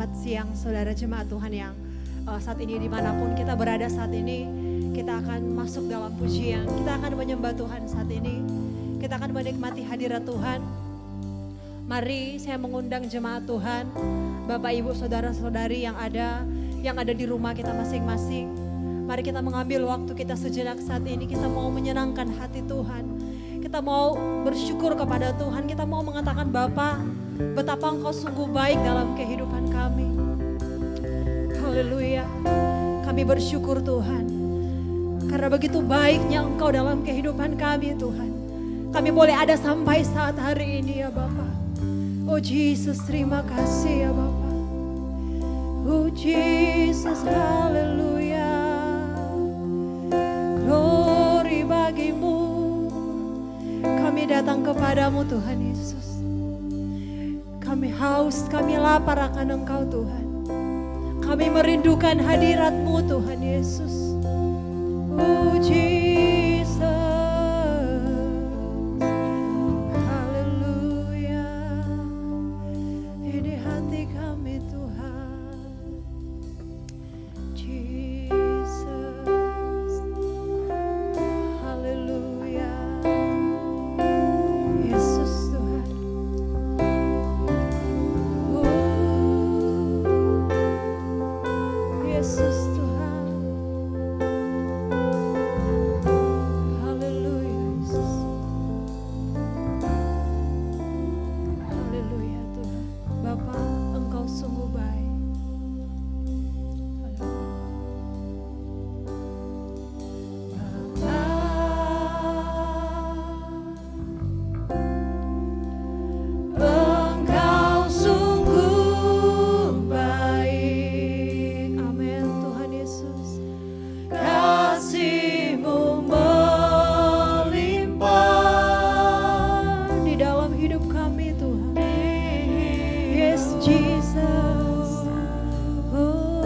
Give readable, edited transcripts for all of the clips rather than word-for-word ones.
Selamat siang saudara jemaat Tuhan yang saat ini dimanapun kita berada saat ini. Kita akan masuk dalam pujian, kita akan menyembah Tuhan saat ini. Kita akan menikmati hadirat Tuhan. Mari saya mengundang jemaat Tuhan, Bapak Ibu Saudara-saudari yang ada di rumah kita masing-masing. Mari kita mengambil waktu kita sejenak saat ini. Kita mau menyenangkan hati Tuhan. Kita mau bersyukur kepada Tuhan. Kita mau mengatakan Bapa, betapa Engkau sungguh baik dalam kehidupan kami. Haleluya. Kami bersyukur Tuhan. Karena begitu baiknya Engkau dalam kehidupan kami Tuhan. Kami boleh ada sampai saat hari ini ya Bapa. Oh Jesus, terima kasih ya Bapa. Oh Jesus, haleluya. Glory bagimu. Kami datang kepadamu Tuhan Yesus. Kami haus, kami lapar akan Engkau Tuhan. Kami merindukan hadirat-Mu Tuhan Yesus. Oh Jesus, haleluya. Ini hati kami Tuhan. Jesus, haleluya. Yesus Tuhan. Yesus Tuhan. Haleluya Yesus. Haleluya Tuhan. Bapa, Engkau sungguh baik. Bapa, Engkau sungguh baik. Amin Tuhan Yesus. Kasih-Mu melimpah di dalam hidup kami Tuhan. Yes Jesus. Oh,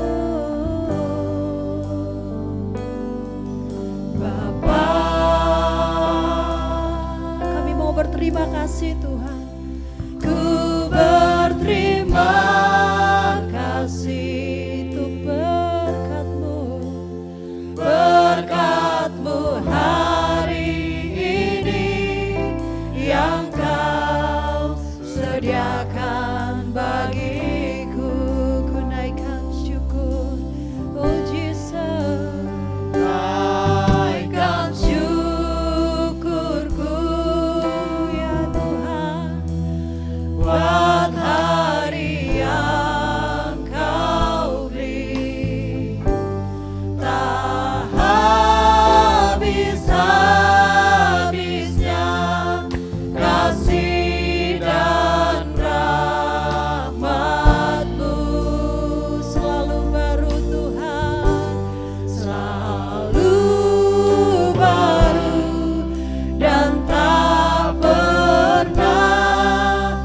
Bapa, kami mau berterima kasih Tuhan. Ku berterima kasih untuk berkat-Mu. Berkat-Mu hari ini yang Kau sediakan bagiku. Ku naikkan syukur, oh Jesus. Naikkan syukurku ya Tuhan, buat hari yang Kau beri. Tak habis-habisnya kasih dan rahmat-Mu selalu baru Tuhan, selalu baru dan tak pernah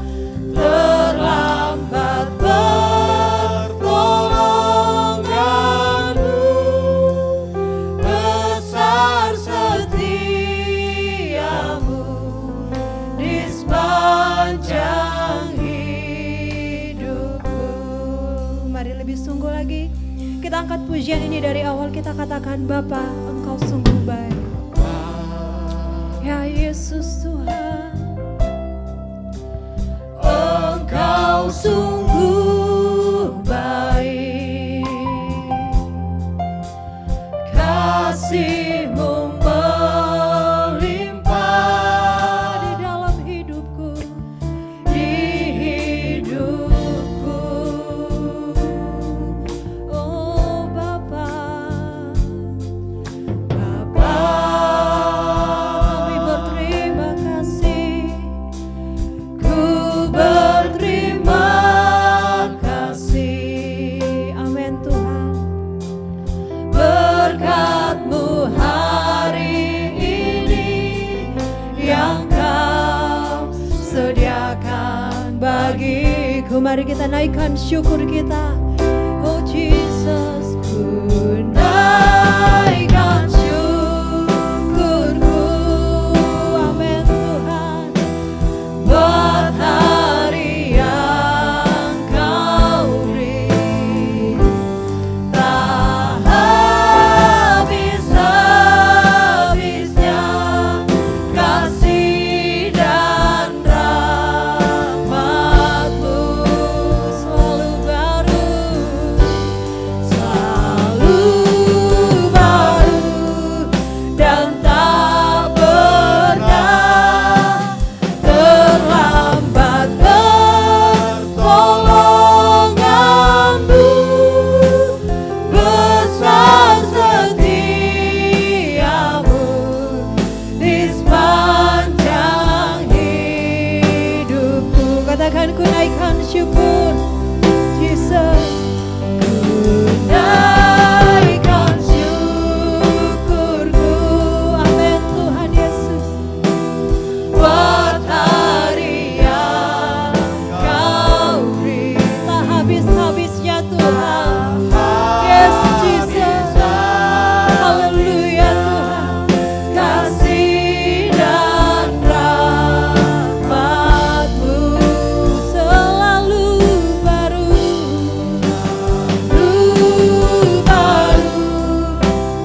terlambat pertolongan-Mu. Besar setiamu di sepanjang hidupku. Mari lebih sungguh lagi kita angkat pujian ini dari awal. Kita katakan Bapa, Engkau sungguh baik. Ya Yesus Tuhan, Engkau sungguh baik. Kasih-Mu melimpah di dalam hidupku, di hidupku. Oh Bapa, Bapa, kami berterima kasih. Ku berterima kasih. Amin Tuhan. Berkat-Mu hari ini yang Kau sediakan bagiku. Mari kita naikkan syukur kita. Oh Jesus, ku naikkan syukurku. Amin Tuhan. Buat hari yang Kau beri. Tuhan. Yes Jesus. Haleluya Tuhan. Kasih dan rahmat-Mu selalu baru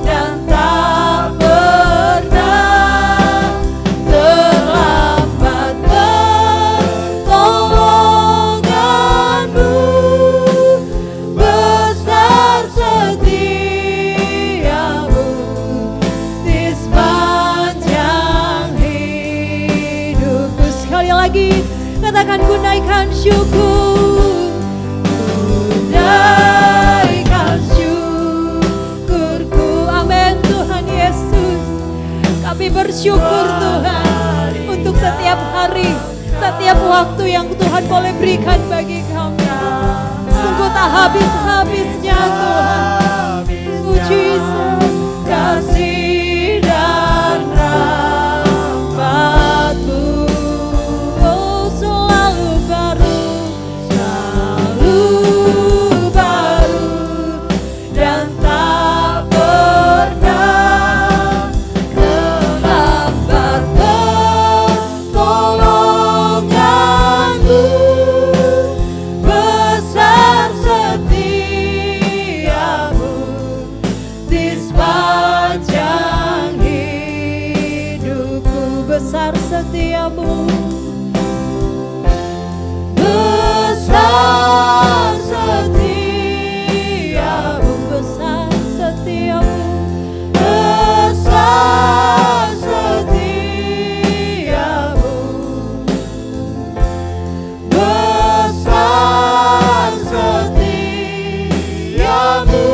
dan tak pernah terlambat. Pertolongan-Mu besar, setia-Mu di sepanjang hidupku. Sekali lagi katakan, ku naikkan syukur, ku naikkan syukurku. Amin Tuhan Yesus. Kami bersyukur Tuhan untuk setiap hari, setiap waktu yang Tuhan boleh berikan bagi kami. Sungguh tak habis-habisnya Tuhan. Oh Jesus, kasih dan rahmat-Mu oh selalu baru dan tak pernah terlambat. Pertolongan-Mu besar, setia-Mu di sepanjang hidupku. Besar setia-Mu, besar setia-Mu, besar setia-Mu, besar setia-Mu, besar setia-Mu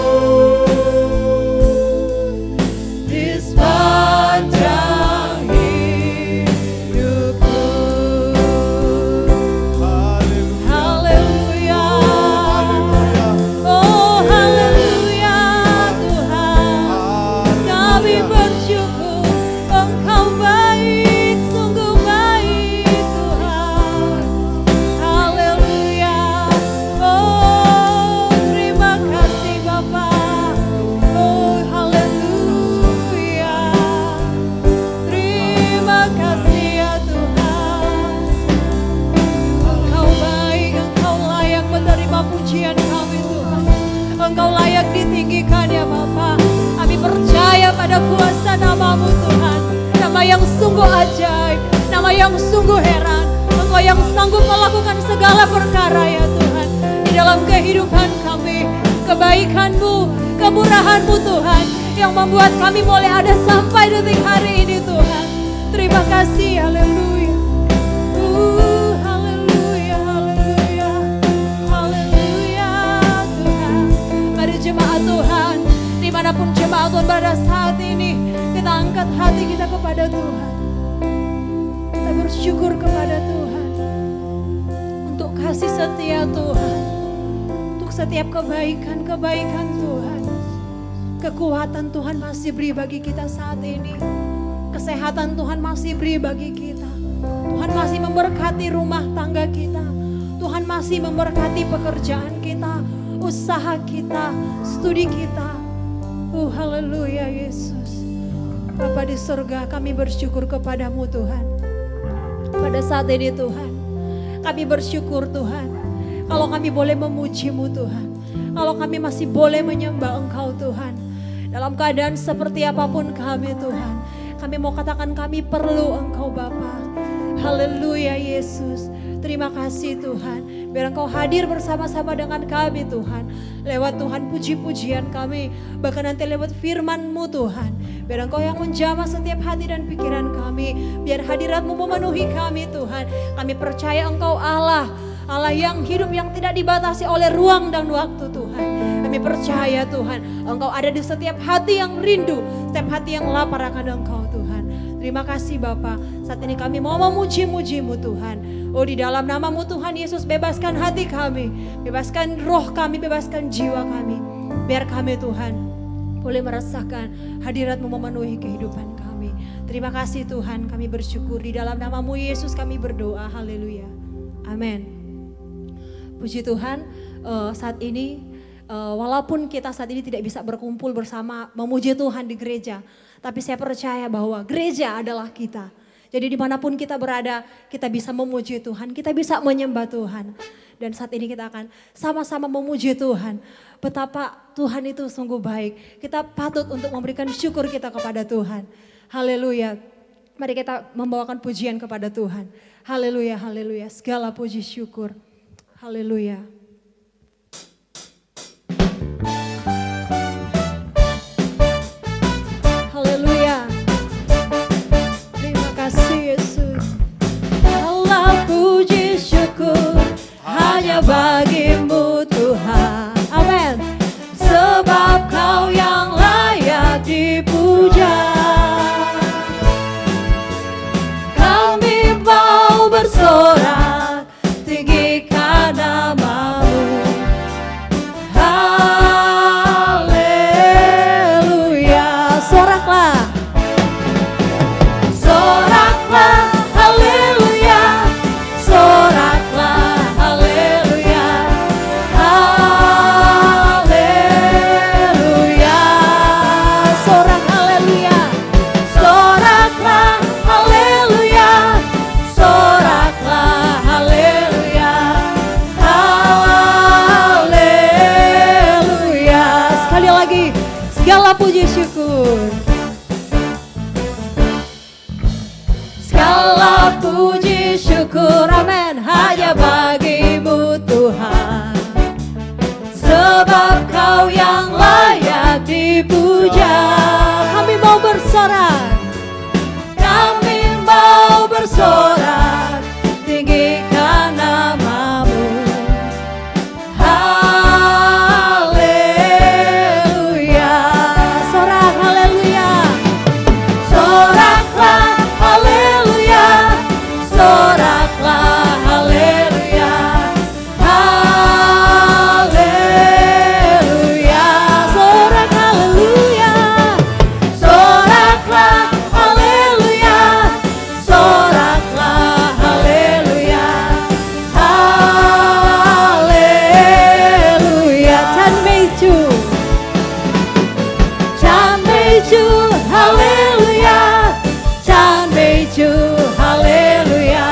di sepanjang hidupku. Haleluya. Oh haleluya Tuhan. Kami bersyukur Engkau baik, sungguh baik Tuhan. Haleluya. Oh terima kasih Bapa. Oh haleluya. Terima kasih ya Tuhan. Engkau baik, Engkau layak menerima pujian kami Tuhan. Engkau layak ditinggikan ya Bapa. Kami percaya pada kuasa nama-Mu Tuhan. Nama yang sungguh ajaib, nama yang sungguh heran. Engkau yang sanggup melakukan segala perkara ya Tuhan. Di dalam kehidupan kami, kebaikan-Mu, kemurahan-Mu Tuhan, yang membuat kami boleh ada sampai detik hari ini Tuhan. Terima kasih, haleluya. Haleluya, haleluya, haleluya Tuhan. Mari jemaat Tuhan, dimanapun jemaat Tuhan pada saat ini, kita angkat hati kita kepada Tuhan. Kita bersyukur kepada Tuhan untuk kasih setia Tuhan, untuk setiap kebaikan-kebaikan Tuhan. Kekuatan Tuhan masih beri bagi kita saat ini. Kesehatan Tuhan masih beri bagi kita. Tuhan masih memberkati rumah tangga kita. Tuhan masih memberkati pekerjaan kita, usaha kita, studi kita. Haleluya Yesus. Bapa di surga, kami bersyukur kepadamu Tuhan. Pada saat ini Tuhan, kami bersyukur Tuhan. Kalau kami boleh memuji-Mu Tuhan. Kalau kami masih boleh menyembah Engkau Tuhan. Dalam keadaan seperti apapun kami Tuhan. Kami mau katakan kami perlu Engkau Bapa. Haleluya Yesus. Terima kasih Tuhan. Biar Engkau hadir bersama-sama dengan kami Tuhan. Lewat Tuhan puji-pujian kami. Bahkan nanti lewat firman-Mu Tuhan. Biar Engkau yang menjamah setiap hati dan pikiran kami. Biar hadirat-Mu memenuhi kami Tuhan. Kami percaya Engkau Allah. Allah yang hidup yang tidak dibatasi oleh ruang dan waktu Tuhan. Kami percaya Tuhan, Engkau ada di setiap hati yang rindu, setiap hati yang lapar akan Engkau Tuhan. Terima kasih Bapa. Saat ini kami mau memuji-muji-Mu Tuhan. Oh di dalam nama-Mu Tuhan Yesus, bebaskan hati kami, bebaskan roh kami, bebaskan jiwa kami. Biar kami Tuhan boleh merasakan hadirat-Mu memenuhi kehidupan kami. Terima kasih Tuhan, kami bersyukur di dalam nama-Mu Yesus kami berdoa. Haleluya. Amin. Puji Tuhan, saat ini walaupun kita saat ini tidak bisa berkumpul bersama memuji Tuhan di gereja, tapi saya percaya bahwa gereja adalah kita. Jadi dimanapun kita berada, kita bisa memuji Tuhan, kita bisa menyembah Tuhan. Dan saat ini kita akan sama-sama memuji Tuhan. Betapa Tuhan itu sungguh baik. Kita patut untuk memberikan syukur kita kepada Tuhan. Haleluya. Mari kita membawakan pujian kepada Tuhan. Haleluya, haleluya. Segala puji syukur. Haleluya. Haleluya. Terima kasih Yesus. Allah puji syukur hanya bagimu Tuhan. Amin. Sebab Kau yang layak dipuja. Kami mau bersorak tinggikan nama-Mu. Haleluya. Soraklah. Soraklah. Haleluya. Soraklah. Haleluya. Haleluya. Sorak haleluya. Soraklah. Haleluya. Soraklah. Haleluya. Haleluya. Sekali lagi, segala puji syukur. Segala puji syukur, amin, hanya bagimu Tuhan. Sebab Kau yang layak dipuja. Kami mau bersorak. Kami mau bersorak tinggikan nama-Mu. Haleluya. Sorak haleluya. Soraklah haleluya. Soraklah haleluya. Haleluya. Sorak haleluya. Soraklah haleluya. Soraklah haleluya. Haleluya. Chan Meiju. Chan Meiju haleluya. Chan Meiju haleluya.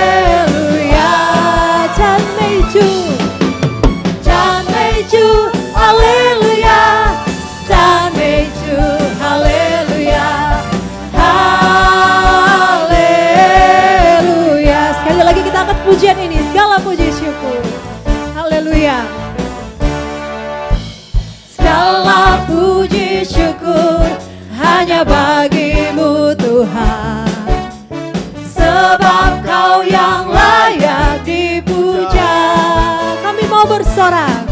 Haleluya. Chan Meiju. Chan Meiju haleluya. Chan Meiju haleluya. Haleluya. Sekali lagi kita angkat pujian ini, segala puji syukur. Haleluya. Segala puji syukur hanya bagimu Tuhan. Sebab Kau yang layak dipuja. Kami mau bersorak.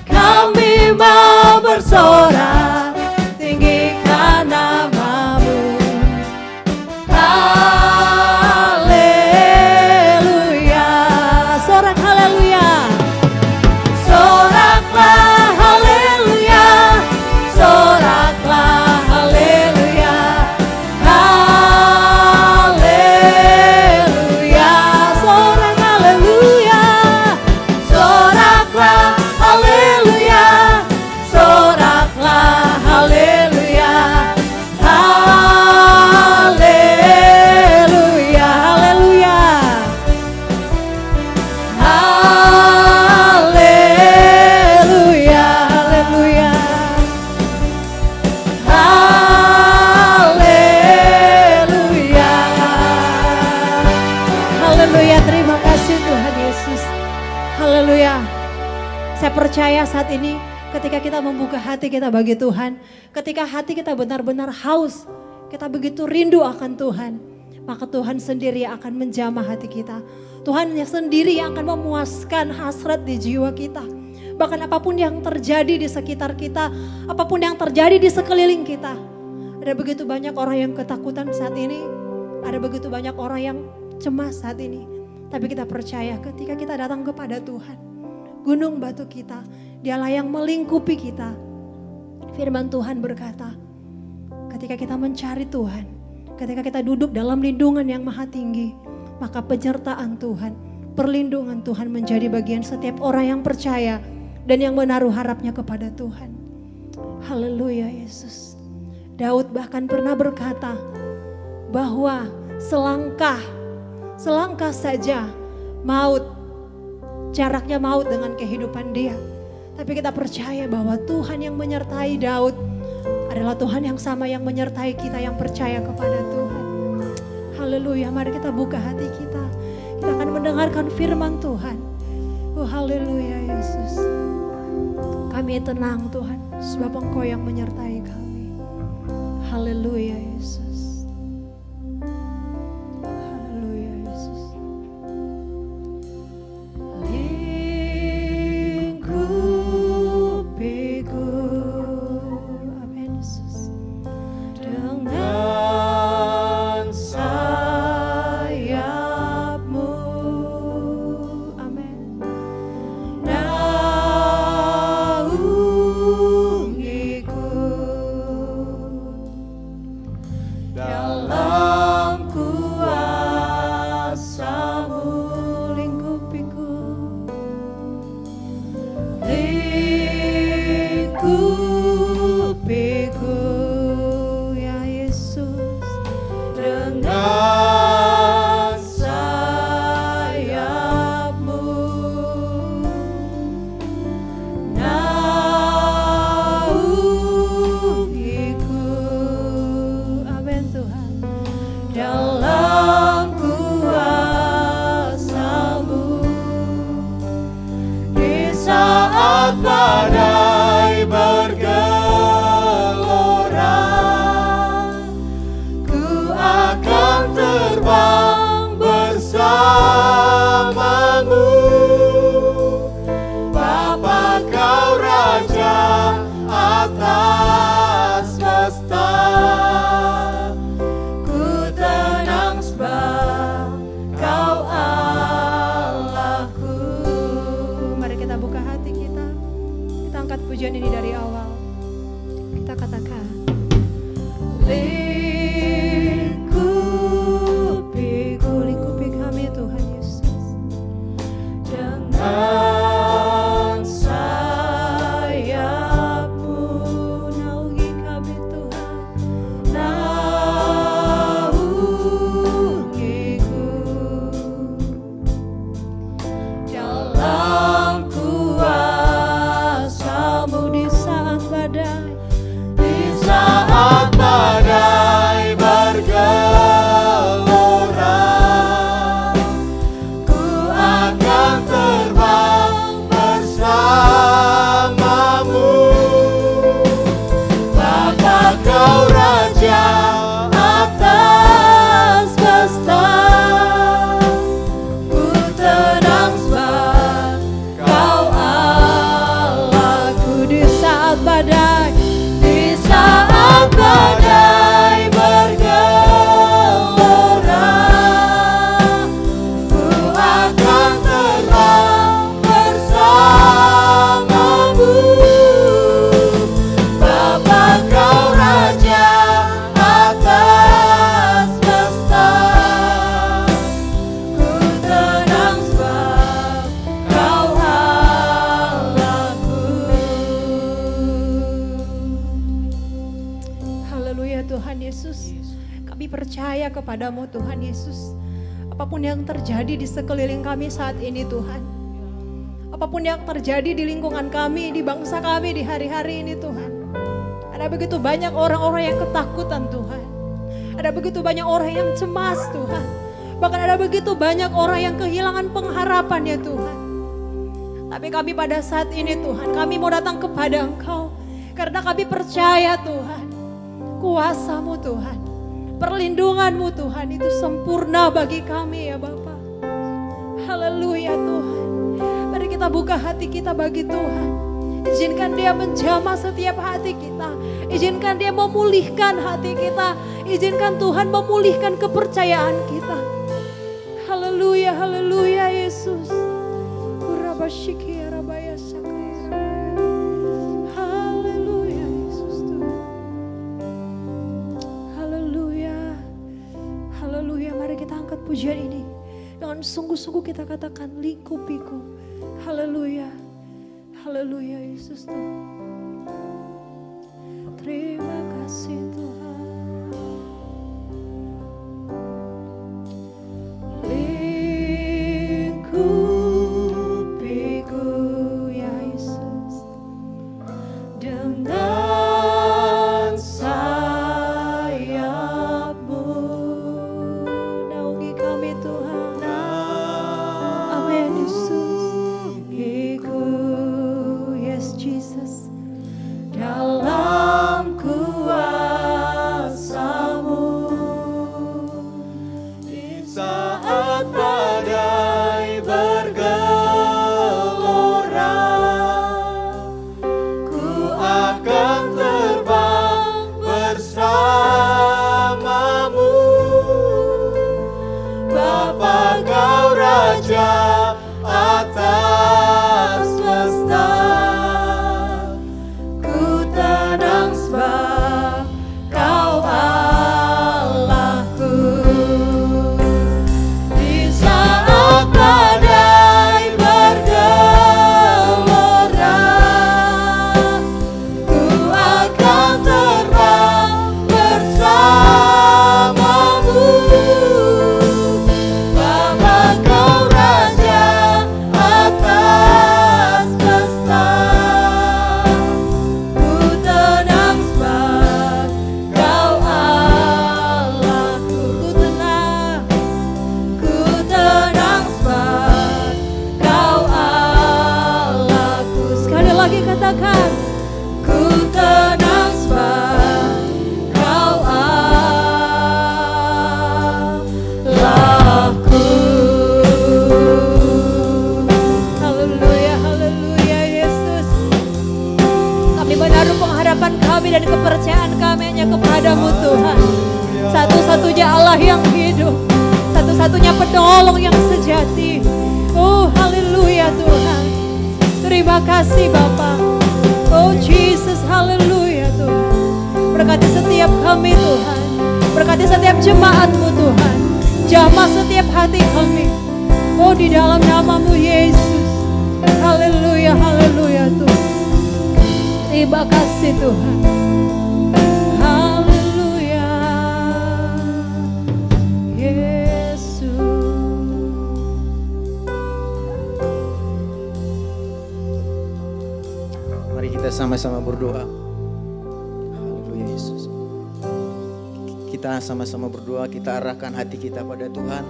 Kami mau bersorak tinggikan nama-Mu. Haleluya. Sorak haleluya. Soraklah haleluya. Soraklah haleluya. Haleluya. Sorak haleluya. Soraklah haleluya. Soraklah haleluya. Haleluya. Haleluya. Haleluya. Haleluya. Haleluya. Haleluya. Terima kasih Tuhan Yesus. Haleluya. Saya percaya saat ini ketika kita membuka hati kita bagi Tuhan, ketika hati kita benar-benar haus, kita begitu rindu akan Tuhan, maka Tuhan sendiri yang akan menjamah hati kita. Tuhan sendiri yang akan memuaskan hasrat di jiwa kita. Bahkan apapun yang terjadi di sekitar kita, apapun yang terjadi di sekeliling kita. Ada begitu banyak orang yang ketakutan saat ini, ada begitu banyak orang yang cemas saat ini. Tapi kita percaya ketika kita datang kepada Tuhan, gunung batu kita, Dialah yang melingkupi kita. Firman Tuhan berkata, ketika kita mencari Tuhan, ketika kita duduk dalam lindungan yang maha tinggi, maka penyertaan Tuhan perlindungan Tuhan menjadi bagian setiap orang yang percaya dan yang menaruh harapnya kepada Tuhan. Haleluya Yesus. Daud bahkan pernah berkata bahwa selangkah saja jaraknya maut dengan kehidupan dia. Tapi kita percaya bahwa Tuhan yang menyertai Daud adalah Tuhan yang sama yang menyertai kita yang percaya kepada Tuhan. Haleluya, mari kita buka hati kita. Kita akan mendengarkan firman Tuhan. Oh haleluya Yesus. Kami tenang Tuhan, sebab Engkau yang menyertai kami. Haleluya Yesus. Haleluya Yesus. Lingkupiku, amin Yesus, dengan sayap-Mu, amin. Naungiku dalam kuasa-Mu, lingkupiku, lingkupiku ya Yesus, dengan sayap-Mu. Naungiku, amin Tuhan, dalam kuasa-Mu. Di saat badai bergelora, ku akan terbang bersama-Mu. Bapa Kau Raja atas semesta, ku tenang sebab Kau Allahku. Mari kita buka hati kita. Kita angkat pujian ini dari awal. Kita katakan, lingkupi kami Tuhan Yesus, dengan sayap-Mu. Naungi kami Tuhan, naungiku dalam kuasa-Mu. Di saat badai, di saat badai bergelora, ku akan terbang bersama-Mu. Bapa Kau Raja atas semesta, ku tenang sebab Kau Allahku. Di saat badai, di saat badai bergelora, ku akan terbang bersama-Mu. Bapa Kau Raja atas semesta, ku tenang sebab Kau Allahku. Haleluya Tuhan Yesus. Kami percaya kepada-Mu Tuhan Yesus. Apapun yang terjadi di sekeliling kami saat ini Tuhan, apapun yang terjadi di lingkungan kami, di bangsa kami di hari-hari ini Tuhan, ada begitu banyak orang-orang yang ketakutan Tuhan, ada begitu banyak orang yang cemas Tuhan, bahkan ada begitu banyak orang yang kehilangan pengharapan ya Tuhan. Tapi kami pada saat ini Tuhan, kami mau datang kepada Engkau karena kami percaya Tuhan, kuasa-Mu Tuhan, perlindungan-Mu Tuhan itu sempurna bagi kami ya Bapa. Haleluya Tuhan. Mari kita buka hati kita bagi Tuhan. Izinkan Dia menjamah setiap hati kita. Izinkan Dia memulihkan hati kita. Izinkan Tuhan memulihkan kepercayaan kita. Haleluya, haleluya Yesus. Kurabashiki rabaya sakaya. Haleluya Yesus Tuhan. Haleluya. Haleluya. Mari kita angkat pujian ini dengan sungguh-sungguh kita katakan lingkupiku. Haleluya. Haleluya Yesus Tuhan. Terima kasih Tuhan. Lingkupiku ya Yesus dengan sayap-Mu. Naungi kami Tuhan. Amin Yesus. Yes Jesus. Dalam kuasa-Mu di saat badai bergelora, ku akan terbang bersama-Mu. Bapa Kau Raja atas semesta, ku tenang sebab Kau Allahku. Di saat badai bergelora, ku akan terbang bersama-Mu. Bapa Kau Raja atas semesta, ku tenang sebab Kau Allahku. Ku tenang sebab Kau Allahku. Sekali lagi katakan, ku tenang sebab Kau Allahku. Haleluya, haleluya Yesus. Kami menaruh pengharapan kami dan kepercayaan kami hanya kepada-Mu Tuhan. Satu-satunya Allah yang hidup, satu-satunya penolong yang sejati. Oh haleluya Tuhan. Terima kasih Bapa. Oh Jesus, haleluya Tuhan. Berkati setiap kami Tuhan. Berkati setiap jemaat-Mu Tuhan. Jamah setiap hati kami. Oh di dalam nama-Mu Yesus. Haleluya, haleluya Tuhan. Terima kasih Tuhan. Haleluya. Yesus. Mari kita sama-sama berdoa. Haleluya Yesus. Kita sama-sama berdoa, kita arahkan hati kita pada Tuhan.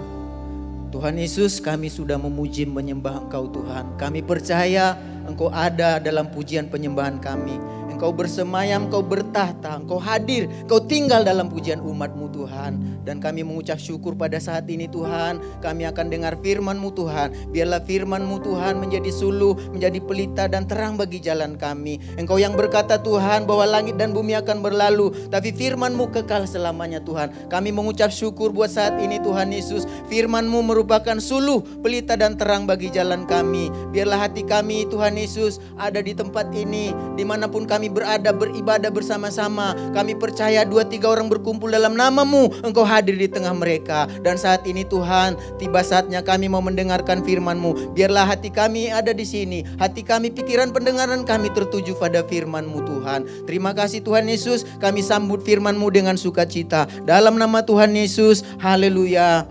Tuhan Yesus, kami sudah memuji menyembah Engkau Tuhan. Kami percaya Engkau ada dalam pujian penyembahan kami. Engkau bersemayam, Engkau bertahta, Engkau hadir, Engkau tinggal dalam pujian umat-Mu Tuhan. Dan kami mengucap syukur pada saat ini Tuhan. Kami akan dengar firman-Mu Tuhan. Biarlah firman-Mu Tuhan menjadi suluh, menjadi pelita dan terang bagi jalan kami. Engkau yang berkata Tuhan bahwa langit dan bumi akan berlalu, tapi firman-Mu kekal selamanya Tuhan. Kami mengucap syukur buat saat ini Tuhan Yesus. Firman-Mu merupakan suluh, pelita dan terang bagi jalan kami. Biarlah hati kami Tuhan Yesus ada di tempat ini, dimanapun kami berada beribadah bersama-sama. Kami percaya 2-3 orang berkumpul dalam nama-Mu, Engkau hadir di tengah mereka. Dan saat ini Tuhan, tiba saatnya kami mau mendengarkan firman-Mu. Biarlah hati kami ada di sini, hati kami, pikiran, pendengaran kami tertuju pada firman-Mu Tuhan. Terima kasih Tuhan Yesus, kami sambut firman-Mu dengan sukacita. Dalam nama Tuhan Yesus, haleluya,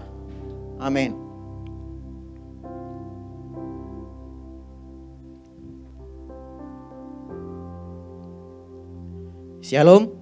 amin. Shalom.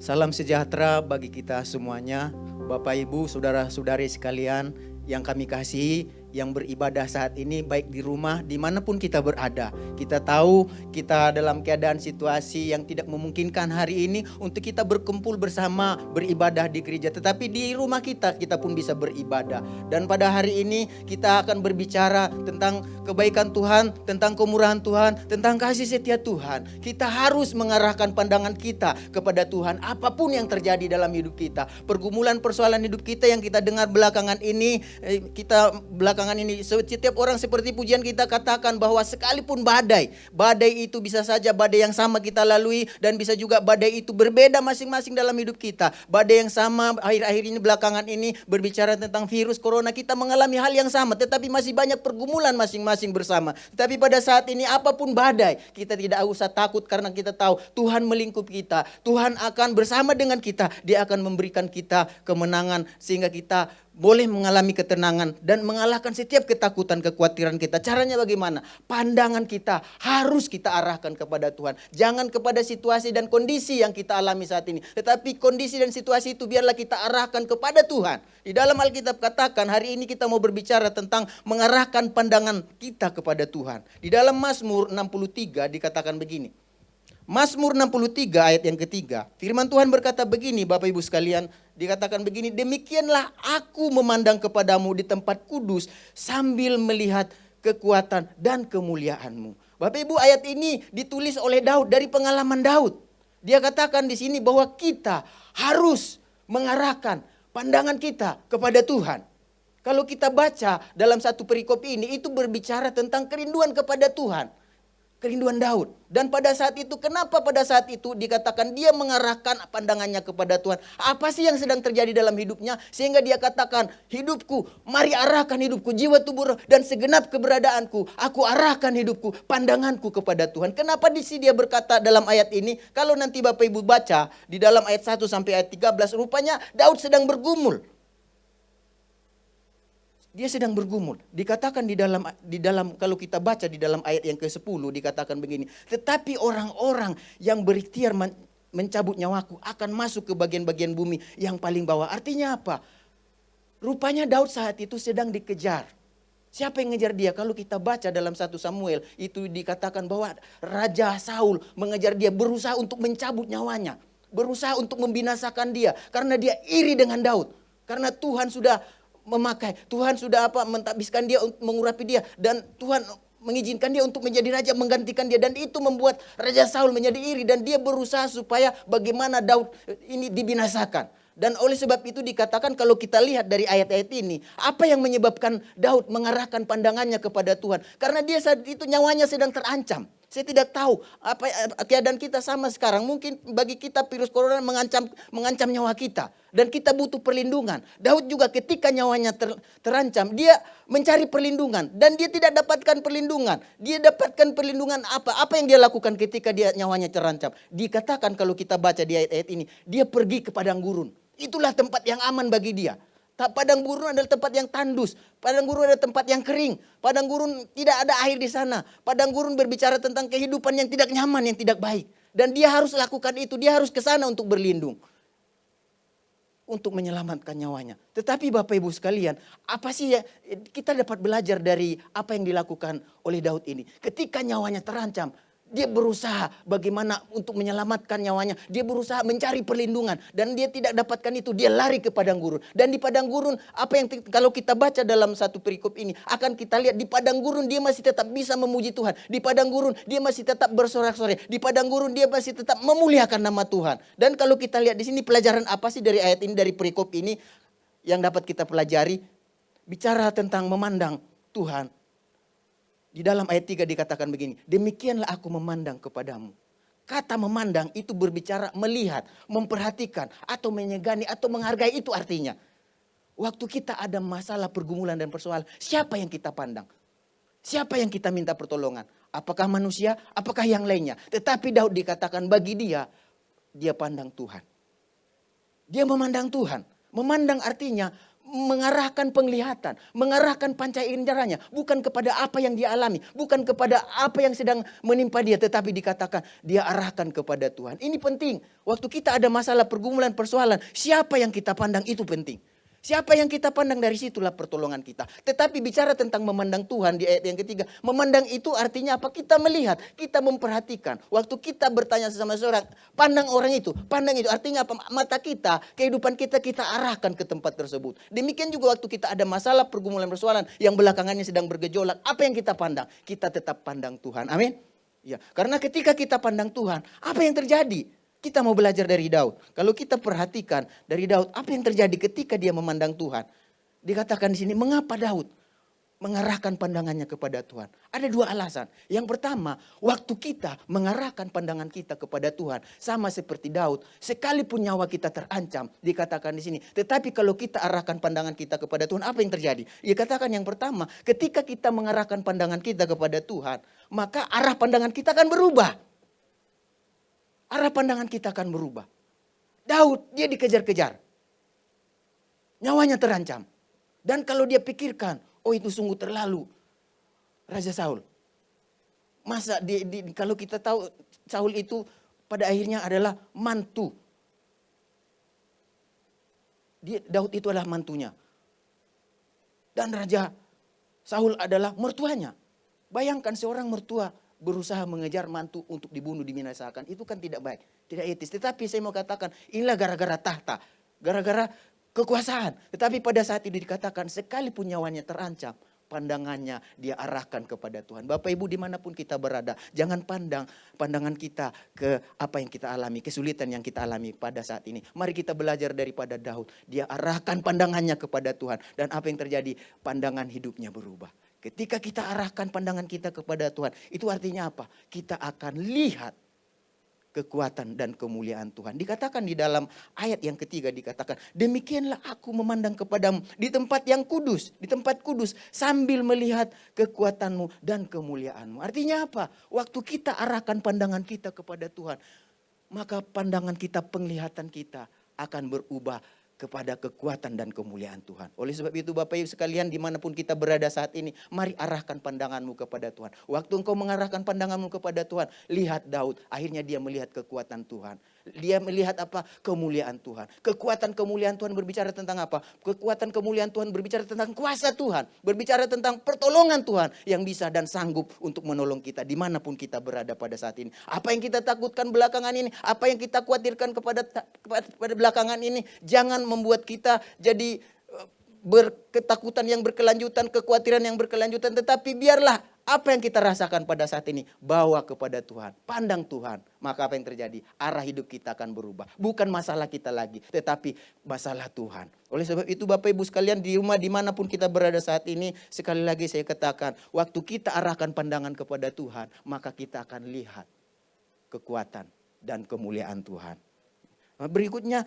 Salam sejahtera bagi kita semuanya, Bapak Ibu, saudara-saudari sekalian yang kami kasihi, yang beribadah saat ini baik di rumah dimanapun kita berada. Kita tahu kita dalam keadaan situasi yang tidak memungkinkan hari ini untuk kita berkumpul bersama beribadah di gereja, tetapi di rumah kita pun bisa beribadah. Dan pada hari ini kita akan berbicara tentang kebaikan Tuhan, tentang kemurahan Tuhan, tentang kasih setia Tuhan. Kita harus mengarahkan pandangan kita kepada Tuhan apapun yang terjadi dalam hidup kita. Pergumulan persoalan hidup kita yang kita dengar belakangan ini, kita belakangan belakangan ini. Setiap orang seperti pujian kita katakan bahwa sekalipun badai itu bisa saja badai yang sama kita lalui dan bisa juga badai itu berbeda masing-masing dalam hidup kita. Badai yang sama akhir-akhir ini belakangan ini berbicara tentang virus corona, kita mengalami hal yang sama tetapi masih banyak pergumulan masing-masing bersama. Tetapi pada saat ini apapun badai, kita tidak usah takut karena kita tahu Tuhan melingkup kita. Tuhan akan bersama dengan kita, Dia akan memberikan kita kemenangan sehingga kita boleh mengalami ketenangan dan mengalahkan setiap ketakutan, kekhawatiran kita. Caranya bagaimana? Pandangan kita harus kita arahkan kepada Tuhan. Jangan kepada situasi dan kondisi yang kita alami saat ini. Tetapi kondisi dan situasi itu biarlah kita arahkan kepada Tuhan. Di dalam Alkitab katakan hari ini kita mau berbicara tentang mengarahkan pandangan kita kepada Tuhan. Di dalam Mazmur 63 dikatakan begini. Mazmur 63 ayat yang ketiga. Firman Tuhan berkata begini, Bapak Ibu sekalian, dikatakan begini, demikianlah aku memandang kepadamu di tempat kudus sambil melihat kekuatan dan kemuliaan-Mu. Bapak Ibu, ayat ini ditulis oleh Daud dari pengalaman Daud. Dia katakan di sini bahwa kita harus mengarahkan pandangan kita kepada Tuhan. Kalau kita baca dalam satu perikop ini, itu berbicara tentang kerinduan kepada Tuhan. Kerinduan Daud. Dan pada saat itu, kenapa pada saat itu dikatakan dia mengarahkan pandangannya kepada Tuhan? Apa sih yang sedang terjadi dalam hidupnya? Sehingga dia katakan, hidupku, mari arahkan hidupku, jiwa, tubuh, roh, dan segenap keberadaanku. Aku arahkan hidupku, pandanganku kepada Tuhan. Kenapa di sini dia berkata dalam ayat ini? Kalau nanti Bapak Ibu baca di dalam ayat 1 sampai ayat 13, rupanya Daud sedang bergumul. Dia sedang bergumul. Dikatakan di dalam kalau kita baca di dalam ayat yang ke-10 dikatakan begini. Tetapi orang-orang yang berikhtiar mencabut nyawaku akan masuk ke bagian-bagian bumi yang paling bawah. Artinya apa? Rupanya Daud saat itu sedang dikejar. Siapa yang ngejar dia? Kalau kita baca dalam 1 Samuel itu dikatakan bahwa Raja Saul mengejar dia, berusaha untuk mencabut nyawanya. Berusaha untuk membinasakan dia. Karena dia iri dengan Daud. Karena Tuhan sudah memakai, Tuhan sudah mentakbiskan dia, mengurapi dia, dan Tuhan mengizinkan dia untuk menjadi raja, menggantikan dia, dan itu membuat Raja Saul menjadi iri dan dia berusaha supaya bagaimana Daud ini dibinasakan. Dan oleh sebab itu dikatakan kalau kita lihat dari ayat-ayat ini, apa yang menyebabkan Daud mengarahkan pandangannya kepada Tuhan? Karena dia saat itu nyawanya sedang terancam. Saya tidak tahu apa keadaan kita sama sekarang. Mungkin bagi kita virus corona mengancam nyawa kita. Dan kita butuh perlindungan. Daud juga ketika nyawanya terancam, dia mencari perlindungan. Dan dia tidak dapatkan perlindungan. Dia dapatkan perlindungan apa? Apa yang dia lakukan ketika dia nyawanya terancam? Dikatakan kalau kita baca di ayat-ayat ini, dia pergi ke padang gurun. Itulah tempat yang aman bagi dia. Padang gurun adalah tempat yang tandus. Padang gurun adalah tempat yang kering. Padang gurun tidak ada air di sana. Padang gurun berbicara tentang kehidupan yang tidak nyaman, yang tidak baik. Dan dia harus lakukan itu. Dia harus ke sana untuk berlindung. Untuk menyelamatkan nyawanya. Tetapi Bapak Ibu sekalian, apa sih ya kita dapat belajar dari apa yang dilakukan oleh Daud ini? Ketika nyawanya terancam, dia berusaha bagaimana untuk menyelamatkan nyawanya. Dia berusaha mencari perlindungan. Dan dia tidak dapatkan itu. Dia lari ke padang gurun. Dan di padang gurun, apa yang kalau kita baca dalam satu perikop ini, akan kita lihat di padang gurun dia masih tetap bisa memuji Tuhan. Di padang gurun dia masih tetap bersorak-sorai. Di padang gurun dia masih tetap memuliakan nama Tuhan. Dan kalau kita lihat di sini pelajaran apa sih dari ayat ini, dari perikop ini yang dapat kita pelajari? Bicara tentang memandang Tuhan. Di dalam ayat 3 dikatakan begini, demikianlah aku memandang kepadamu. Kata memandang itu berbicara melihat, memperhatikan, atau menyegani, atau menghargai, itu artinya. Waktu kita ada masalah, pergumulan dan persoalan, siapa yang kita pandang? Siapa yang kita minta pertolongan? Apakah manusia? Apakah yang lainnya? Tetapi Daud dikatakan bagi dia pandang Tuhan. Dia memandang Tuhan. Memandang artinya mengarahkan penglihatan, mengarahkan panca inderanya, bukan kepada apa yang dia alami, bukan kepada apa yang sedang menimpa dia, tetapi dikatakan dia arahkan kepada Tuhan. Ini penting. Waktu kita ada masalah, pergumulan, persoalan, siapa yang kita pandang itu penting. Siapa yang kita pandang, dari situlah pertolongan kita. Tetapi bicara tentang memandang Tuhan di ayat yang ketiga. Memandang itu artinya apa? Kita melihat, kita memperhatikan. Waktu kita bertanya sesama seorang, pandang orang itu. Pandang itu artinya apa? Mata kita, kehidupan kita, kita arahkan ke tempat tersebut. Demikian juga waktu kita ada masalah, pergumulan, persoalan yang belakangannya sedang bergejolak. Apa yang kita pandang? Kita tetap pandang Tuhan. Amin. Ya, karena ketika kita pandang Tuhan, apa yang terjadi? Kita mau belajar dari Daud. Kalau kita perhatikan dari Daud, apa yang terjadi ketika dia memandang Tuhan? Dikatakan di sini, mengapa Daud mengarahkan pandangannya kepada Tuhan? Ada dua alasan. Yang pertama, waktu kita mengarahkan pandangan kita kepada Tuhan, sama seperti Daud, sekalipun nyawa kita terancam, dikatakan di sini. Tetapi kalau kita arahkan pandangan kita kepada Tuhan, apa yang terjadi? Dikatakan yang pertama, ketika kita mengarahkan pandangan kita kepada Tuhan, maka arah pandangan kita akan berubah. Arah pandangan kita akan berubah. Daud, dia dikejar-kejar. Nyawanya terancam. Dan kalau dia pikirkan, oh itu sungguh terlalu. Raja Saul. Masa kalau kita tahu Saul itu pada akhirnya adalah mantu. Daud itu adalah mantunya. Dan Raja Saul adalah mertuanya. Bayangkan seorang mertua berusaha mengejar mantu untuk dibunuh, dibinasakan. Itu kan tidak baik, tidak etis. Tetapi saya mau katakan, inilah gara-gara tahta. Gara-gara kekuasaan. Tetapi pada saat itu dikatakan sekalipun nyawanya terancam, pandangannya dia arahkan kepada Tuhan. Bapak Ibu dimanapun kita berada, jangan pandangan kita ke apa yang kita alami, kesulitan yang kita alami pada saat ini. Mari kita belajar daripada Daud. Dia arahkan pandangannya kepada Tuhan. Dan apa yang terjadi? Pandangan hidupnya berubah. Ketika kita arahkan pandangan kita kepada Tuhan, itu artinya apa? Kita akan lihat kekuatan dan kemuliaan Tuhan. Dikatakan di dalam ayat yang ketiga, dikatakan, demikianlah aku memandang kepadamu di tempat yang kudus, di tempat kudus, sambil melihat kekuatanmu dan kemuliaanmu. Artinya apa? Waktu kita arahkan pandangan kita kepada Tuhan, maka pandangan kita, penglihatan kita akan berubah kepada kekuatan dan kemuliaan Tuhan. Oleh sebab itu Bapak Ibu sekalian, dimanapun kita berada saat ini, mari arahkan pandanganmu kepada Tuhan. Waktu engkau mengarahkan pandanganmu kepada Tuhan, lihat Daud, akhirnya dia melihat kekuatan Tuhan. Dia melihat apa? Kemuliaan Tuhan. Kekuatan kemuliaan Tuhan berbicara tentang apa? Kekuatan kemuliaan Tuhan berbicara tentang kuasa Tuhan. Berbicara tentang pertolongan Tuhan yang bisa dan sanggup untuk menolong kita dimanapun kita berada pada saat ini. Apa yang kita takutkan belakangan ini, apa yang kita khawatirkan kepada belakangan ini, jangan membuat kita jadi berketakutan yang berkelanjutan, kekhawatiran yang berkelanjutan. Tetapi biarlah apa yang kita rasakan pada saat ini, bawa kepada Tuhan. Pandang Tuhan. Maka apa yang terjadi? Arah hidup kita akan berubah. Bukan masalah kita lagi, tetapi masalah Tuhan. Oleh sebab itu Bapak Ibu sekalian, di rumah dimanapun kita berada saat ini, sekali lagi saya katakan, waktu kita arahkan pandangan kepada Tuhan, maka kita akan lihat kekuatan dan kemuliaan Tuhan. Nah, berikutnya,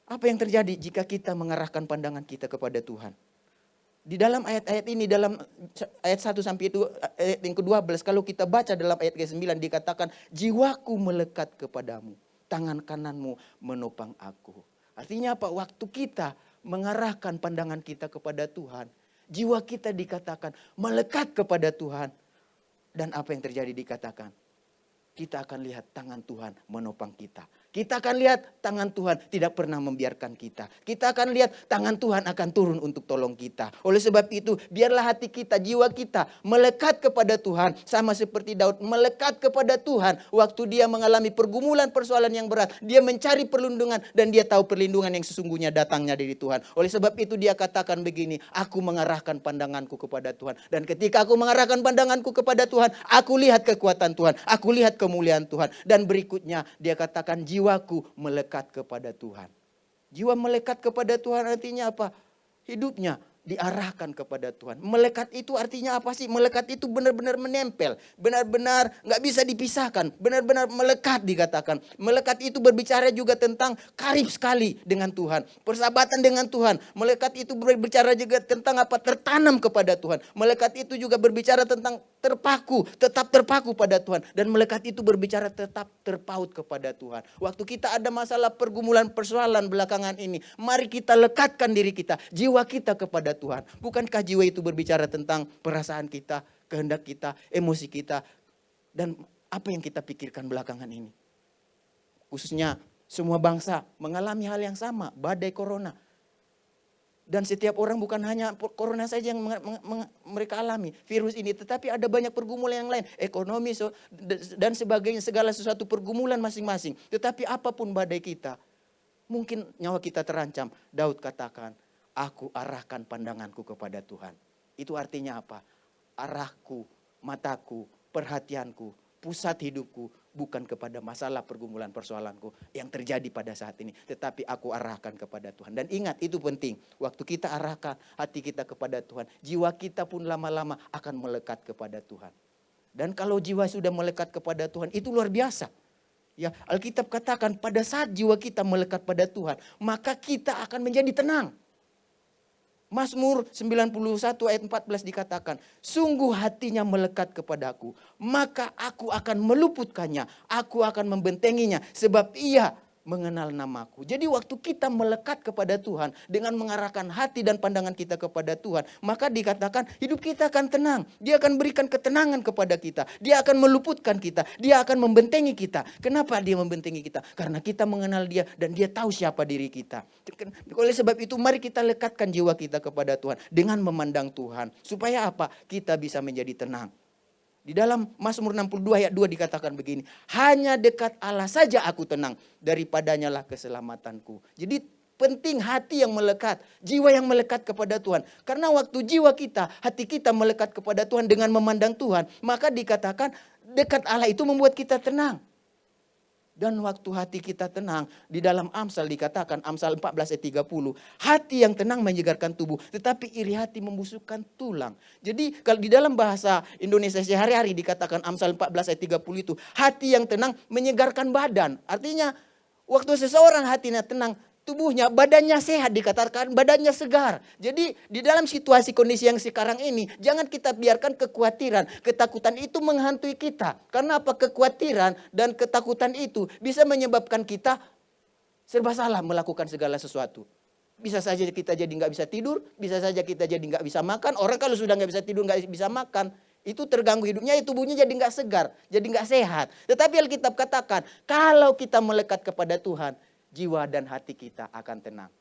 apa yang terjadi jika kita mengarahkan pandangan kita kepada Tuhan? Di dalam ayat-ayat ini, dalam ayat 1 sampai itu, ayat yang ke-12, kalau kita baca dalam ayat ke-9 dikatakan, jiwaku melekat kepadamu, tangan kananmu menopang aku. Artinya apa? Waktu kita mengarahkan pandangan kita kepada Tuhan, jiwa kita dikatakan melekat kepada Tuhan. Dan apa yang terjadi dikatakan? Kita akan lihat tangan Tuhan menopang kita. Kita akan lihat tangan Tuhan tidak pernah membiarkan kita. Kita akan lihat tangan Tuhan akan turun untuk tolong kita. Oleh sebab itu, biarlah hati kita, jiwa kita melekat kepada Tuhan. Sama seperti Daud melekat kepada Tuhan. Waktu dia mengalami pergumulan persoalan yang berat, dia mencari perlindungan dan dia tahu perlindungan yang sesungguhnya datangnya dari Tuhan. Oleh sebab itu dia katakan begini, aku mengarahkan pandanganku kepada Tuhan. Dan ketika aku mengarahkan pandanganku kepada Tuhan, aku lihat kekuatan Tuhan. Aku lihat kemuliaan Tuhan. Dan berikutnya dia katakan, jiwaku melekat kepada Tuhan. Jiwa melekat kepada Tuhan artinya apa? Hidupnya diarahkan kepada Tuhan. Melekat itu artinya apa sih? Melekat itu benar-benar menempel. Benar-benar gak bisa dipisahkan. Benar-benar melekat dikatakan. Melekat itu berbicara juga tentang karib sekali dengan Tuhan. Persahabatan dengan Tuhan. Melekat itu berbicara juga tentang apa? Tertanam kepada Tuhan. Melekat itu juga berbicara tentang terpaku. Tetap terpaku pada Tuhan. Dan melekat itu berbicara tetap terpaut kepada Tuhan. Waktu kita ada masalah pergumulan persoalan belakangan ini, mari kita lekatkan diri kita, jiwa kita kepada Tuhan. Bukankah jiwa itu berbicara tentang perasaan kita, kehendak kita, emosi kita, dan apa yang kita pikirkan belakangan ini? Khususnya semua bangsa mengalami hal yang sama, badai corona. Dan setiap orang bukan hanya corona saja yang mereka alami, virus ini. Tetapi ada banyak pergumulan yang lain, ekonomi dan sebagainya, segala sesuatu pergumulan masing-masing. Tetapi apapun badai kita, mungkin nyawa kita terancam. Daud katakan, aku arahkan pandanganku kepada Tuhan. Itu artinya apa? Arahku, mataku, perhatianku pusat hidupku bukan kepada masalah pergumulan persoalanku yang terjadi pada saat ini. Tetapi aku arahkan kepada Tuhan. Dan ingat, itu penting. Waktu kita arahkan hati kita kepada Tuhan, jiwa kita pun lama-lama akan melekat kepada Tuhan. Dan kalau jiwa sudah melekat kepada Tuhan, itu luar biasa. Ya, Alkitab katakan pada saat jiwa kita melekat pada Tuhan, maka kita akan menjadi tenang. Mazmur 91 ayat 14 dikatakan, sungguh hatinya melekat kepadaku, maka aku akan meluputkannya, aku akan membentenginya, sebab ia mengenal namaku. Jadi waktu kita melekat kepada Tuhan dengan mengarahkan hati dan pandangan kita kepada Tuhan, maka dikatakan hidup kita akan tenang. Dia akan berikan ketenangan kepada kita. Dia akan meluputkan kita. Dia akan membentengi kita. Kenapa dia membentengi kita? Karena kita mengenal dia dan dia tahu siapa diri kita. Oleh sebab itu mari kita lekatkan jiwa kita kepada Tuhan dengan memandang Tuhan. Supaya apa? Kita bisa menjadi tenang. Di dalam Mazmur 62 ayat 2 dikatakan begini, hanya dekat Allah saja aku tenang, daripadanya lah keselamatanku. Jadi penting hati yang melekat, jiwa yang melekat kepada Tuhan. Karena waktu jiwa kita, hati kita melekat kepada Tuhan dengan memandang Tuhan, maka dikatakan dekat Allah itu membuat kita tenang. Dan waktu hati kita tenang, di dalam Amsal dikatakan, Amsal 14 ayat 30, hati yang tenang menyegarkan tubuh, tetapi iri hati membusukkan tulang. Jadi kalau di dalam bahasa Indonesia sehari-hari dikatakan Amsal 14 ayat 30 itu, hati yang tenang menyegarkan badan. Artinya waktu seseorang hatinya tenang, tubuhnya, badannya sehat, dikatakan badannya segar. Jadi di dalam situasi kondisi yang sekarang ini, jangan kita biarkan kekhawatiran, ketakutan itu menghantui kita. Karena apa? Kekhawatiran dan ketakutan itu bisa menyebabkan kita serba salah melakukan segala sesuatu. Bisa saja kita jadi nggak bisa tidur, bisa saja kita jadi nggak bisa makan. Orang kalau sudah nggak bisa tidur, nggak bisa makan, itu terganggu hidupnya, tubuhnya jadi nggak segar, jadi nggak sehat. Tetapi Alkitab katakan, kalau kita melekat kepada Tuhan, jiwa dan hati kita akan tenang.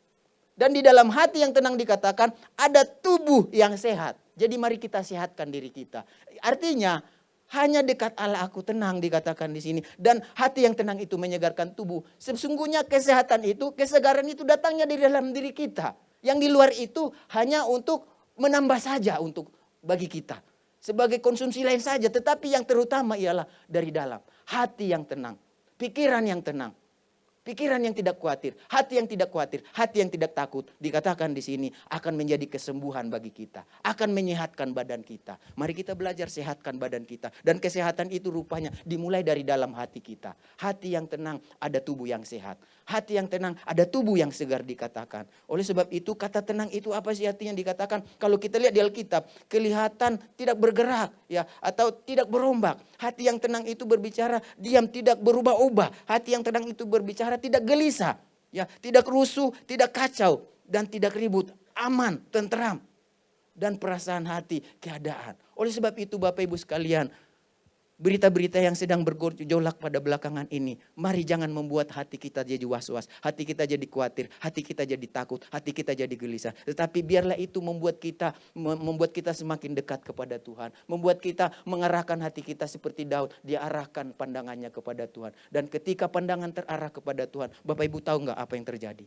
Dan di dalam hati yang tenang dikatakan ada tubuh yang sehat. Jadi mari kita sehatkan diri kita. Artinya hanya dekat Allah aku tenang dikatakan di sini. Dan hati yang tenang itu menyegarkan tubuh. Sesungguhnya kesehatan itu, kesegaran itu datangnya dari dalam diri kita. Yang di luar itu hanya untuk menambah saja untuk bagi kita. Sebagai konsumsi lain saja. Tetapi yang terutama ialah dari dalam. Hati yang tenang. Pikiran yang tenang. Pikiran yang tidak khawatir, hati yang tidak khawatir, hati yang tidak takut, dikatakan di sini akan menjadi kesembuhan bagi kita, akan menyehatkan badan kita. Mari kita belajar sehatkan badan kita, dan kesehatan itu rupanya dimulai dari dalam hati kita. Hati yang tenang ada tubuh yang sehat, hati yang tenang ada tubuh yang segar dikatakan. Oleh sebab itu kata tenang itu apa sih artinya dikatakan? Kalau kita lihat di Alkitab, kelihatan tidak bergerak ya atau tidak berombak. Hati yang tenang itu berbicara diam, tidak berubah-ubah. Hati yang tenang itu berbicara tidak gelisah, ya, tidak rusuh, tidak kacau dan tidak ribut, aman, tentram dan perasaan hati, keadaan. Oleh sebab itu Bapak Ibu sekalian, berita-berita yang sedang bergejolak pada belakangan ini, mari jangan membuat hati kita jadi was-was, hati kita jadi khawatir, hati kita jadi takut, hati kita jadi gelisah. Tetapi biarlah itu membuat kita semakin dekat kepada Tuhan, membuat kita mengarahkan hati kita seperti Daud, dia arahkan pandangannya kepada Tuhan. Dan ketika pandangan terarah kepada Tuhan, Bapak Ibu tahu nggak apa yang terjadi?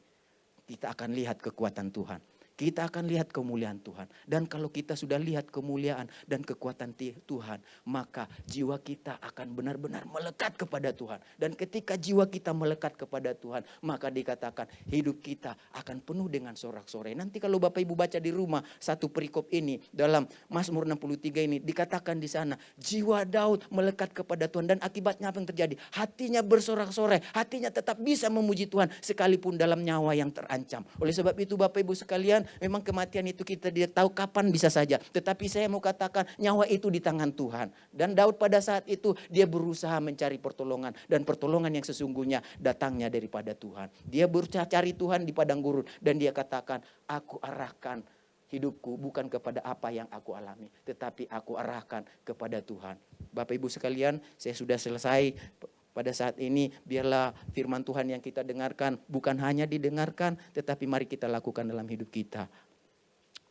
Kita akan lihat kekuatan Tuhan. Kita akan lihat kemuliaan Tuhan. Dan kalau kita sudah lihat kemuliaan dan kekuatan Tuhan, maka jiwa kita akan benar-benar melekat kepada Tuhan. Dan ketika jiwa kita melekat kepada Tuhan, maka dikatakan hidup kita akan penuh dengan sorak-sorai. Nanti kalau Bapak Ibu baca di rumah satu perikop ini dalam Mazmur 63 ini, dikatakan di sana jiwa Daud melekat kepada Tuhan. Dan akibatnya apa yang terjadi? Hatinya bersorak-sorai, hatinya tetap bisa memuji Tuhan sekalipun dalam nyawa yang terancam. Oleh sebab itu Bapak Ibu sekalian, memang kematian itu kita tidak tahu kapan bisa saja. Tetapi saya mau katakan nyawa itu di tangan Tuhan. Dan Daud pada saat itu dia berusaha mencari pertolongan. Dan pertolongan yang sesungguhnya datangnya daripada Tuhan. Dia berusaha cari Tuhan di padang gurun. Dan dia katakan, aku arahkan hidupku bukan kepada apa yang aku alami. Tetapi aku arahkan kepada Tuhan. Bapak Ibu sekalian, saya sudah selesai. Pada saat ini biarlah firman Tuhan yang kita dengarkan bukan hanya didengarkan, tetapi mari kita lakukan dalam hidup kita.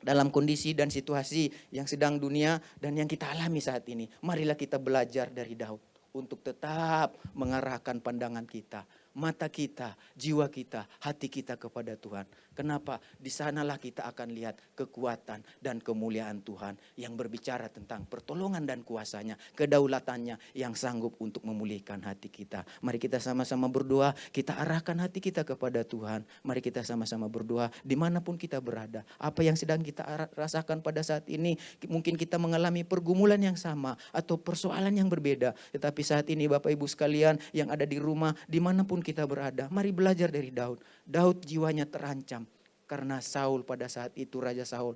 Dalam kondisi dan situasi yang sedang dunia dan yang kita alami saat ini, marilah kita belajar dari Daud untuk tetap mengarahkan pandangan kita, mata kita, jiwa kita, hati kita kepada Tuhan. Kenapa? Di sanalah kita akan lihat kekuatan dan kemuliaan Tuhan yang berbicara tentang pertolongan dan kuasanya, kedaulatannya yang sanggup untuk memulihkan hati kita. Mari kita sama-sama berdoa, kita arahkan hati kita kepada Tuhan. Mari kita sama-sama berdoa dimanapun kita berada. Apa yang sedang kita rasakan pada saat ini, mungkin kita mengalami pergumulan yang sama atau persoalan yang berbeda. Tetapi saat ini Bapak Ibu sekalian yang ada di rumah, dimanapun kita berada, mari belajar dari Daud. Daud jiwanya terancam karena Saul pada saat itu, Raja Saul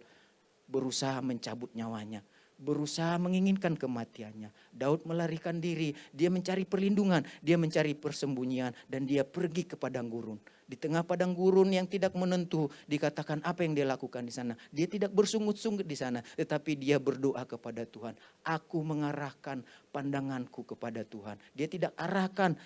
berusaha mencabut nyawanya, berusaha menginginkan kematiannya. Daud melarikan diri, dia mencari perlindungan, dia mencari persembunyian, dan dia pergi ke padang gurun. Di tengah padang gurun yang tidak menentu, dikatakan apa yang dia lakukan di sana. Dia tidak bersungut-sungut di sana, tetapi dia berdoa kepada Tuhan. Aku mengarahkan pandanganku kepada Tuhan. Dia tidak arahkan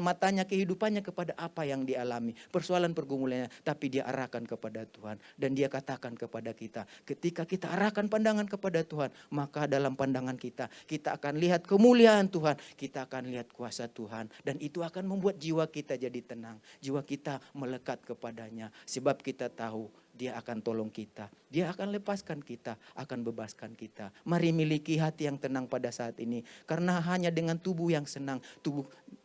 matanya, kehidupannya kepada apa yang dialami, persoalan pergumulannya, tapi dia arahkan kepada Tuhan. Dan dia katakan kepada kita, ketika kita arahkan pandangan kepada Tuhan, maka dalam pandangan kita akan lihat kemuliaan Tuhan, kita akan lihat kuasa Tuhan, dan itu akan membuat jiwa kita jadi tenang, jiwa kita melekat kepadanya, sebab kita tahu Dia akan tolong kita, Dia akan lepaskan kita, akan bebaskan kita. Mari miliki hati yang tenang pada saat ini, karena hanya dengan tubuh yang senang,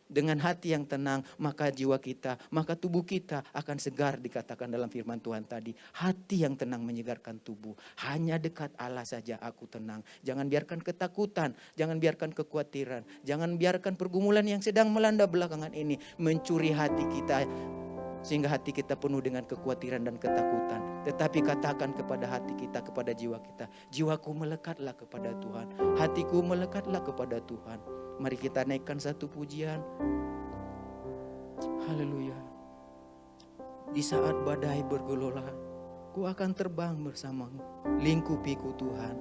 dengan hati yang tenang, maka jiwa kita, maka tubuh kita akan segar, dikatakan dalam firman Tuhan tadi. Hati yang tenang menyegarkan tubuh. Hanya dekat Allah saja aku tenang. Jangan biarkan ketakutan, jangan biarkan kekhawatiran, jangan biarkan pergumulan yang sedang melanda belakangan ini mencuri hati kita, sehingga hati kita penuh dengan kekhawatiran dan ketakutan. Tetapi katakan kepada hati kita, kepada jiwa kita, jiwaku melekatlah kepada Tuhan, hatiku melekatlah kepada Tuhan. Mari kita naikkan satu pujian. Haleluya. Di saat badai bergelora, ku akan terbang bersamamu. Lingkupiku Tuhan.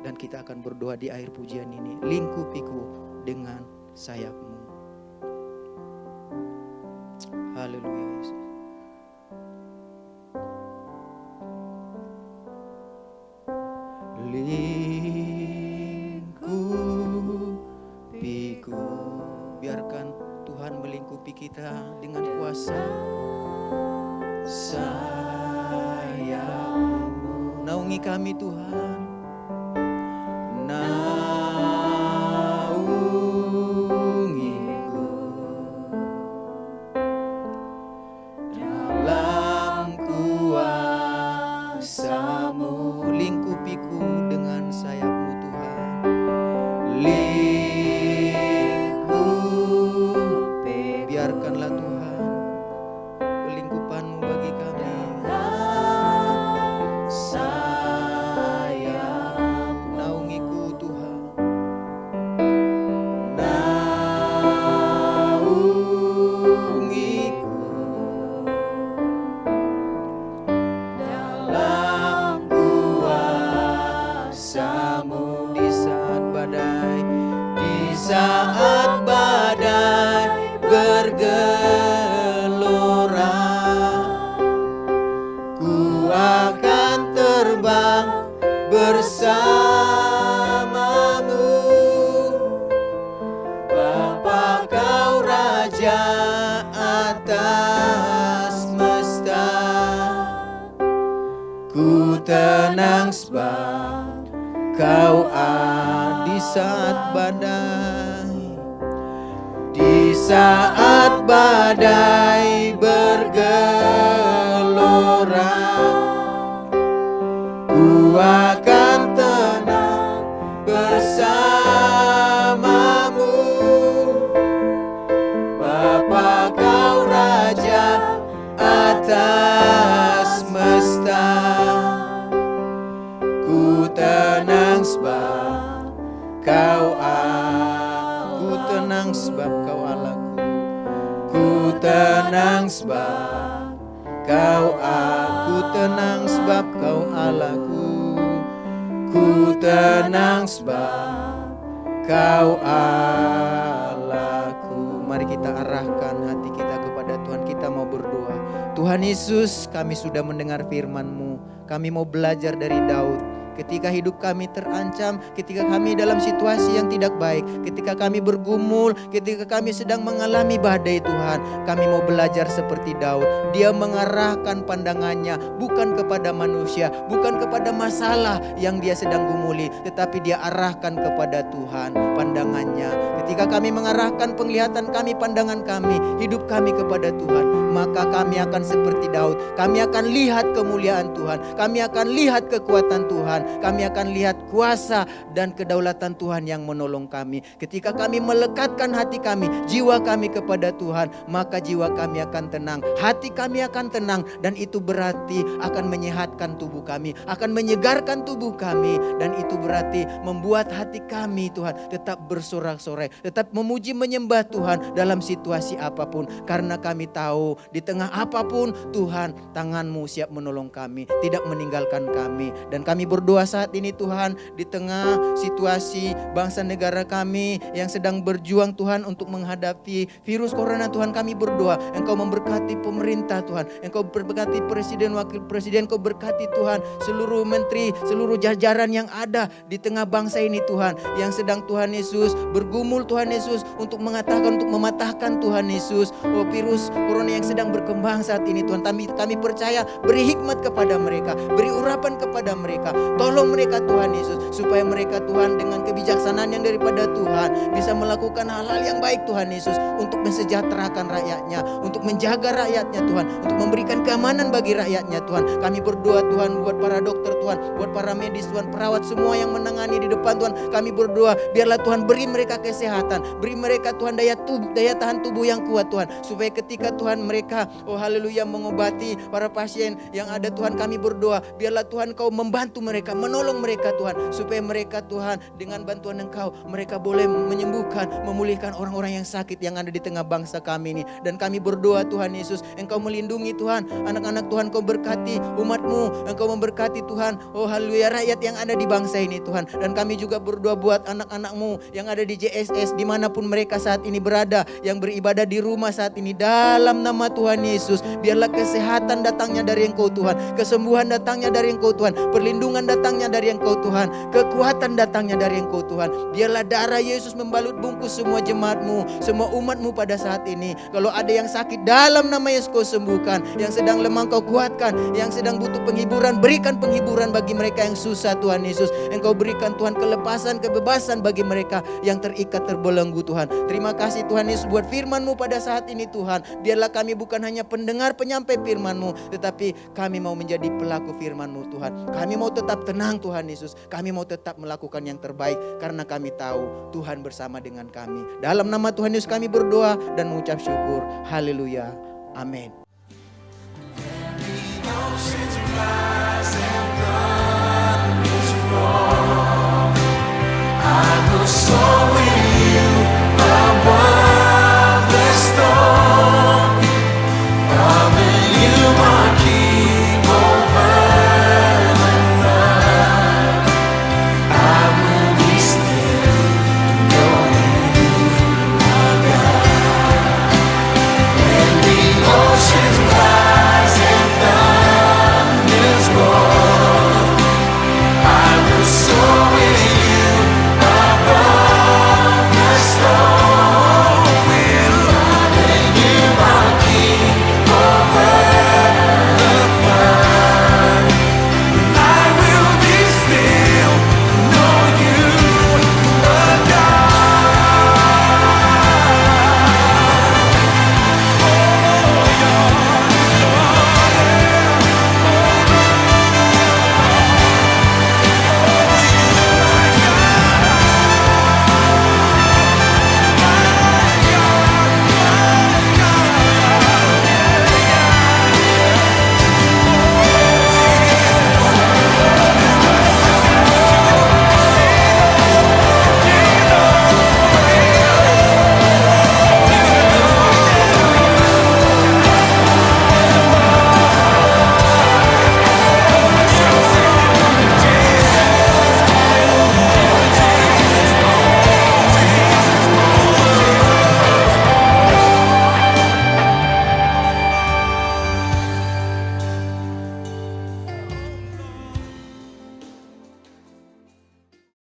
Dan kita akan berdoa di akhir pujian ini. Lingkupiku dengan sayapmu. Haleluya Yesus. Lingkupiku, biarkan Tuhan melingkupi kita dengan kuasa sayap-Mu. Naungi kami Tuhan, naungiku dalam kuasa-Mu. Lingkupiku dengan sayap-Mu Tuhan. Lingkupi, biarkanlah Tuhan pelingkupan-Mu bagi kami. Sayap, naungiku Tuhan, naungiku dalam kuasa-Mu. Di saat badai, di saat badai bergelora, ku akan terbang bersama-Mu. Bapa Kau Raja atas semesta, ku tenang sebab Kau ada. Di saat badai, di saat badai bergelora, ku akan tenang bersama-Mu. Bapa Kau Raja atas semesta, ku tenang sebab Kau Allah. Ku tenang sebab Kau Allahku. Ku tenang sebab Kau aku tenang sebab Kau Allahku. Ku tenang sebab Kau Allahku. Mari kita arahkan hati kita kepada Tuhan. Kita mau berdoa. Tuhan Yesus, kami sudah mendengar firman-Mu. Kami mau belajar dari Daud. ketika hidup kami terancam, ketika kami dalam situasi yang tidak baik, ketika kami bergumul, ketika kami sedang mengalami badai Tuhan, kami mau belajar seperti Daud. Dia mengarahkan pandangannya bukan kepada manusia, bukan kepada masalah yang dia sedang gumuli, tetapi dia arahkan kepada Tuhan pandangannya. Ketika kami mengarahkan penglihatan kami, pandangan kami, hidup kami kepada Tuhan, maka kami akan seperti Daud. Kami akan lihat kemuliaan Tuhan, kami akan lihat kekuatan Tuhan, kami akan lihat kuasa dan kedaulatan Tuhan yang menolong kami. Ketika kami melekatkan hati kami, jiwa kami kepada Tuhan, maka jiwa kami akan tenang, hati kami akan tenang, dan itu berarti akan menyehatkan tubuh kami, akan menyegarkan tubuh kami, dan itu berarti membuat hati kami Tuhan tetap bersorak-sorai, tetap memuji menyembah Tuhan dalam situasi apapun, karena kami tahu di tengah apapun Tuhan, tangan-Mu siap menolong kami, tidak meninggalkan kami. Dan kami berdoa saat ini Tuhan, di tengah situasi bangsa negara kami yang sedang berjuang Tuhan untuk menghadapi virus corona Tuhan, kami berdoa Engkau memberkati pemerintah Tuhan, Engkau berkati presiden, wakil presiden, Engkau berkati Tuhan seluruh menteri, seluruh jajaran yang ada di tengah bangsa ini Tuhan, yang sedang Tuhan Yesus bergumul Tuhan Yesus untuk mengatakan, untuk mematahkan Tuhan Yesus virus corona yang sedang berkembang saat ini Tuhan. Kami percaya, beri hikmat kepada mereka, beri urapan kepada mereka, tolong mereka Tuhan Yesus, supaya mereka Tuhan dengan kebijaksanaan yang daripada Tuhan bisa melakukan hal-hal yang baik Tuhan Yesus, untuk mensejahterakan rakyatnya, untuk menjaga rakyatnya Tuhan, untuk memberikan keamanan bagi rakyatnya Tuhan. Kami berdoa Tuhan buat para dokter Tuhan, buat para medis Tuhan, perawat semua yang menangani di depan Tuhan. Kami berdoa biarlah Tuhan beri mereka kesehatan, beri mereka Tuhan daya tahan tubuh yang kuat Tuhan, supaya ketika Tuhan mereka haleluya mengobati para pasien yang ada Tuhan, kami berdoa biarlah Tuhan Kau membantu mereka, menolong mereka Tuhan, supaya mereka Tuhan dengan bantuan Engkau mereka boleh menyembuhkan, memulihkan orang-orang yang sakit yang ada di tengah bangsa kami ini. Dan kami berdoa Tuhan Yesus, Engkau melindungi Tuhan anak-anak Tuhan, Kau berkati umat-Mu, Engkau memberkati Tuhan haleluya rakyat yang ada di bangsa ini Tuhan. Dan kami juga berdoa buat anak-anak-Mu yang ada di JSS dimanapun mereka saat ini berada, yang beribadah di rumah saat ini, dalam nama Tuhan Yesus biarlah kesehatan datangnya dari Engkau Tuhan, kesembuhan datangnya dari Engkau Tuhan, perlindungan datangnya dari Engkau Tuhan, kekuatan datangnya dari Engkau Tuhan. Biarlah darah Yesus membalut bungkus semua jemaat-Mu, semua umat-Mu pada saat ini. Kalau ada yang sakit, dalam nama Yesus Kau sembuhkan, yang sedang lemah Kau kuatkan, yang sedang butuh penghiburan, berikan penghiburan bagi mereka yang susah Tuhan Yesus. Engkau berikan Tuhan kelepasan, kebebasan bagi mereka yang terikat, terbelenggu Tuhan. Terima kasih Tuhan Yesus buat firman-Mu pada saat ini Tuhan. Biarlah kami bukan hanya pendengar penyampai firman-Mu, tetapi kami mau menjadi pelaku firman-Mu Tuhan. Kami mau tetap tenang Tuhan Yesus, kami mau tetap melakukan yang terbaik, karena kami tahu Tuhan bersama dengan kami. Dalam nama Tuhan Yesus kami berdoa dan mengucap syukur. Haleluya. Amin. Oceans rise and flood this floor.